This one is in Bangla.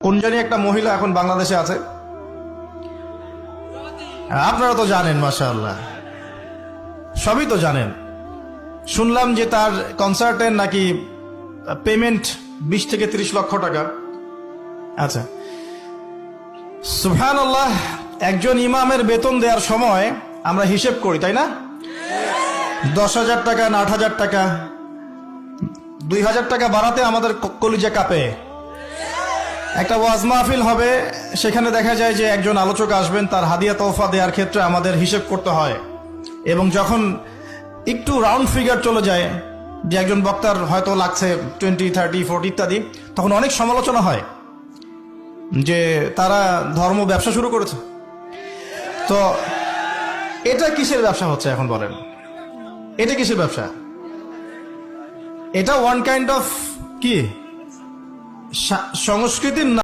কোন জানি একটা মহিলা এখন বাংলাদেশে আছে, আপনারা তো জানেন, মাশাআল্লাহ সবই তো জানেন। শুনলাম যে তার কনসার্টের নাকি পেমেন্ট 20 থেকে 30 লক্ষ টাকা। আচ্ছা, সুবহানাল্লাহ। একজন ইমামের বেতন দেওয়ার সময় আমরা হিসেব করি, তাই না? 10,000 টাকা না 8,000 টাকা, 2,000 টাকা বাড়াতে আমাদের কলিজা কাঁপে। একটা ওয়াজ মাহফিল হবে, সেখানে দেখা যায় যে একজন আলোচক আসবেন, তার হাদিয়া তোহফা দেওয়ার ক্ষেত্রে আমাদের হিসেব করতে হয়। এবং যখন একটু রাউন্ড ফিগার চলে যায়, যে একজন বক্তার হয়তো লাগছে 20, 30, 40 ইত্যাদি, তখন অনেক সমালোচনা হয় যে তারা ধর্ম ব্যবসা শুরু করেছে। তো এটা কিসের ব্যবসা হচ্ছে এখন বলেন? এটা কিসের ব্যবসা? এটা ওয়ান কাইন্ড অফ কি সংস্কৃতির